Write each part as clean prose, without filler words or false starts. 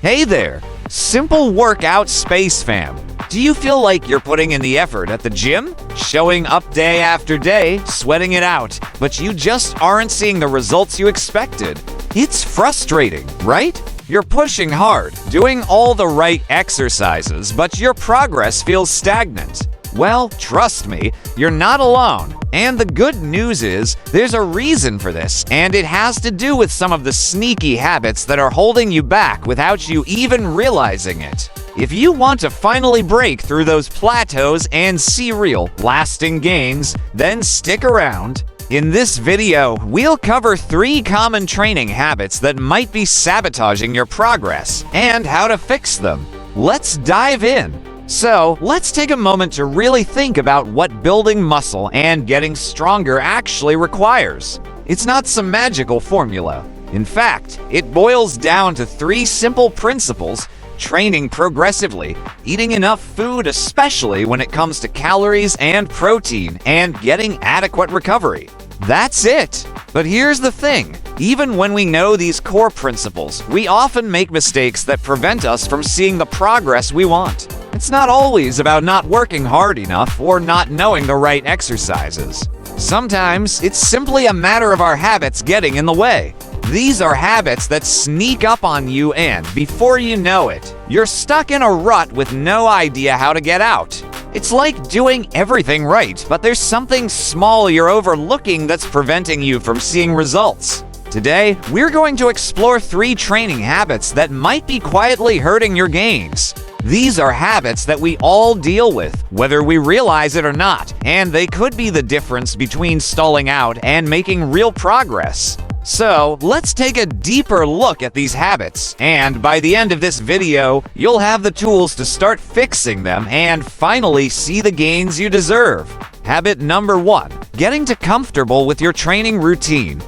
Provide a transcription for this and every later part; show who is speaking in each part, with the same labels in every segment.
Speaker 1: Hey there, simple workout space fam. Do you feel like you're putting in the effort at the gym? Showing up day after day, sweating it out, but you just aren't seeing the results you expected? It's frustrating, right? You're pushing hard, doing all the right exercises, but your progress feels stagnant. Well, trust me, you're not alone. And the good news is, there's a reason for this, and it has to do with some of the sneaky habits that are holding you back without you even realizing it. If you want to finally break through those plateaus and see real, lasting gains, then stick around. In this video, we'll cover 3 common training habits that might be sabotaging your progress, and how to fix them. Let's dive in. So, let's take a moment to really think about what building muscle and getting stronger actually requires. It's not some magical formula. In fact, it boils down to 3 simple principles: training progressively, eating enough food, especially when it comes to calories and protein, and getting adequate recovery. That's it. But here's the thing. Even when we know these core principles, we often make mistakes that prevent us from seeing the progress we want. It's not always about not working hard enough or not knowing the right exercises. Sometimes it's simply a matter of our habits getting in the way. These are habits that sneak up on you, and before you know it, you're stuck in a rut with no idea how to get out. It's like doing everything right, but there's something small you're overlooking that's preventing you from seeing results. Today, we're going to explore 3 training habits that might be quietly hurting your gains. These are habits that we all deal with, whether we realize it or not, and they could be the difference between stalling out and making real progress. So, let's take a deeper look at these habits, and by the end of this video, you'll have the tools to start fixing them and finally see the gains you deserve. Habit number 1, getting too comfortable with your training routine.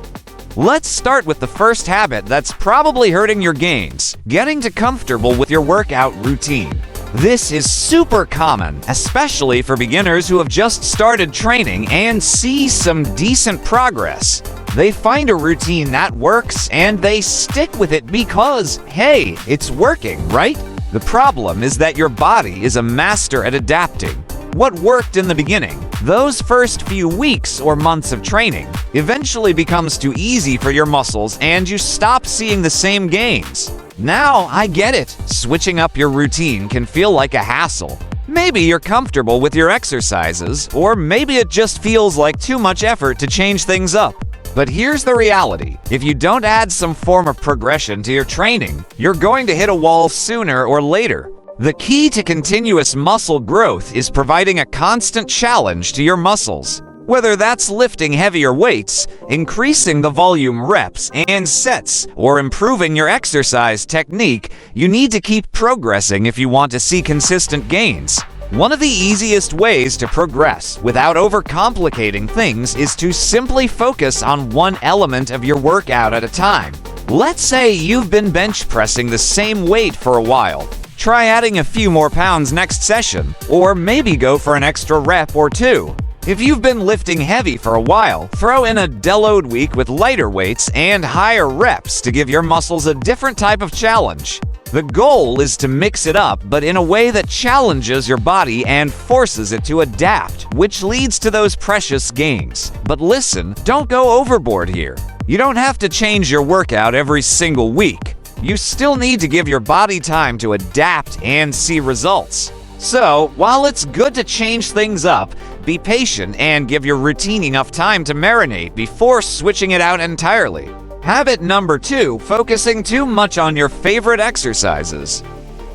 Speaker 1: Let's start with the first habit that's probably hurting your gains: getting too comfortable with your workout routine. This is super common, especially for beginners who have just started training and see some decent progress. They find a routine that works and they stick with it because, hey, it's working, right? The problem is that your body is a master at adapting. What worked in the beginning, those first few weeks or months of training, eventually becomes too easy for your muscles and you stop seeing the same gains. Now, I get it. Switching up your routine can feel like a hassle. Maybe you're comfortable with your exercises, or maybe it just feels like too much effort to change things up. But here's the reality. If you don't add some form of progression to your training, you're going to hit a wall sooner or later. The key to continuous muscle growth is providing a constant challenge to your muscles. Whether that's lifting heavier weights, increasing the volume reps and sets, or improving your exercise technique, you need to keep progressing if you want to see consistent gains. One of the easiest ways to progress without overcomplicating things is to simply focus on one element of your workout at a time. Let's say you've been bench pressing the same weight for a while. Try adding a few more pounds next session, or maybe go for an extra rep or 2. If you've been lifting heavy for a while, throw in a deload week with lighter weights and higher reps to give your muscles a different type of challenge. The goal is to mix it up, but in a way that challenges your body and forces it to adapt, which leads to those precious gains. But listen, don't go overboard here. You don't have to change your workout every single week. You still need to give your body time to adapt and see results. So, while it's good to change things up, be patient and give your routine enough time to marinate before switching it out entirely. Habit number 2, focusing too much on your favorite exercises.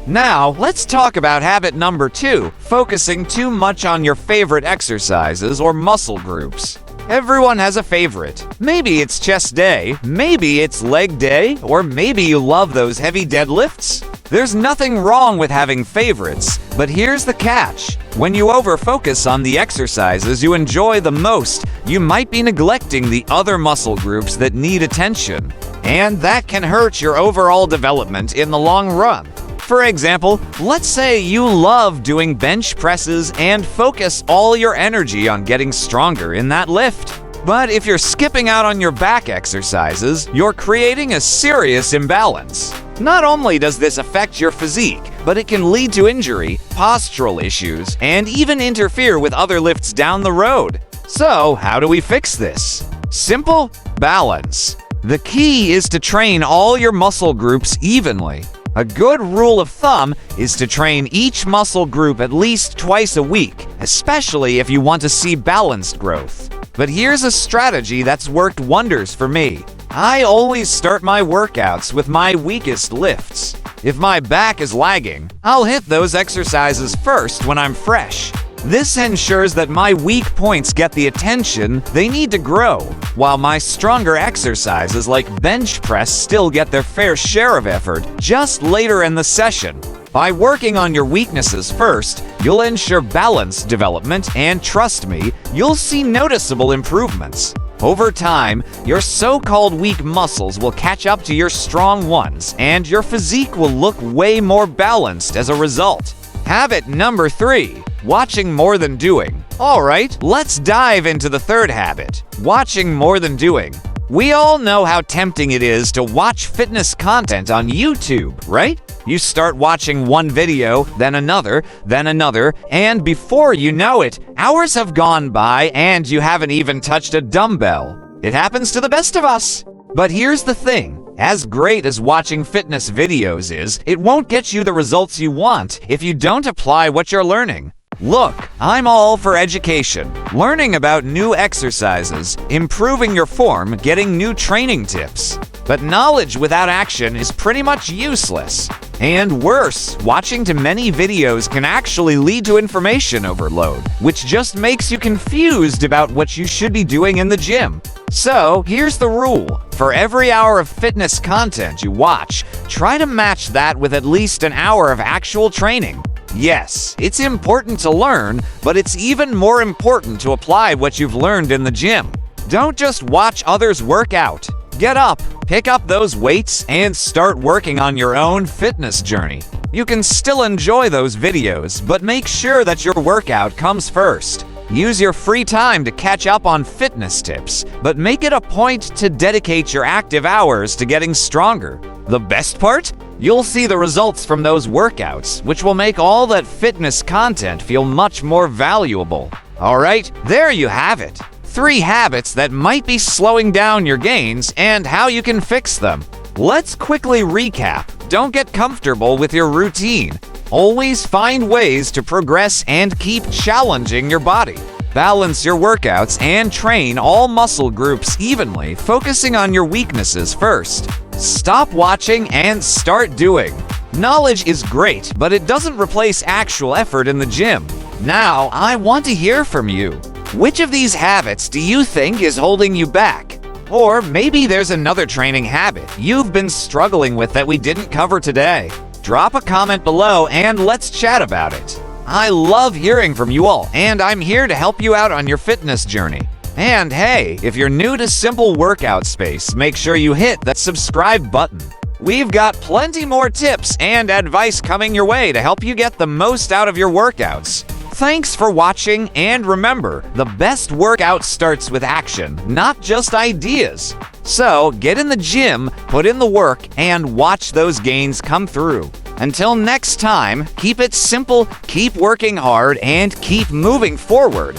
Speaker 1: Now, let's talk about habit number 2, focusing too much on your favorite exercises or muscle groups. Everyone has a favorite. Maybe it's chest day, maybe it's leg day, or maybe you love those heavy deadlifts. There's nothing wrong with having favorites, but here's the catch. When you over-focus on the exercises you enjoy the most, you might be neglecting the other muscle groups that need attention. And that can hurt your overall development in the long run. For example, let's say you love doing bench presses and focus all your energy on getting stronger in that lift. But if you're skipping out on your back exercises, you're creating a serious imbalance. Not only does this affect your physique, but it can lead to injury, postural issues, and even interfere with other lifts down the road. So, how do we fix this? Simple: balance. The key is to train all your muscle groups evenly. A good rule of thumb is to train each muscle group at least twice a week, especially if you want to see balanced growth. But here's a strategy that's worked wonders for me. I always start my workouts with my weakest lifts. If my back is lagging, I'll hit those exercises first when I'm fresh. This ensures that my weak points get the attention they need to grow, while my stronger exercises like bench press still get their fair share of effort just later in the session. By working on your weaknesses first, you'll ensure balance development, and trust me, you'll see noticeable improvements. Over time, your so-called weak muscles will catch up to your strong ones, and your physique will look way more balanced as a result. Habit number 3. Watching more than doing. Alright, let's dive into the third habit: watching more than doing. We all know how tempting it is to watch fitness content on YouTube, right? You start watching one video, then another, and before you know it, hours have gone by and you haven't even touched a dumbbell. It happens to the best of us. But here's the thing. As great as watching fitness videos is, it won't get you the results you want if you don't apply what you're learning. Look, I'm all for education, learning about new exercises, improving your form, getting new training tips. But knowledge without action is pretty much useless. And worse, watching too many videos can actually lead to information overload, which just makes you confused about what you should be doing in the gym. So, here's the rule. For every hour of fitness content you watch, try to match that with at least an hour of actual training. Yes, it's important to learn, but it's even more important to apply what you've learned in the gym. Don't just watch others work out. Get up, pick up those weights, and start working on your own fitness journey. You can still enjoy those videos, but make sure that your workout comes first. Use your free time to catch up on fitness tips, but make it a point to dedicate your active hours to getting stronger. The best part? You'll see the results from those workouts, which will make all that fitness content feel much more valuable. Alright, there you have it. 3 habits that might be slowing down your gains and how you can fix them. Let's quickly recap. Don't get comfortable with your routine. Always find ways to progress and keep challenging your body. Balance your workouts and train all muscle groups evenly, focusing on your weaknesses first. Stop watching and start doing. Knowledge is great, but it doesn't replace actual effort in the gym. Now, I want to hear from you. Which of these habits do you think is holding you back? Or maybe there's another training habit you've been struggling with that we didn't cover today. Drop a comment below and let's chat about it. I love hearing from you all, and I'm here to help you out on your fitness journey. And hey, if you're new to Simple Workout Space, make sure you hit that subscribe button. We've got plenty more tips and advice coming your way to help you get the most out of your workouts. Thanks for watching, and remember, the best workout starts with action, not just ideas. So, get in the gym, put in the work, and watch those gains come through. Until next time, keep it simple, keep working hard, and keep moving forward.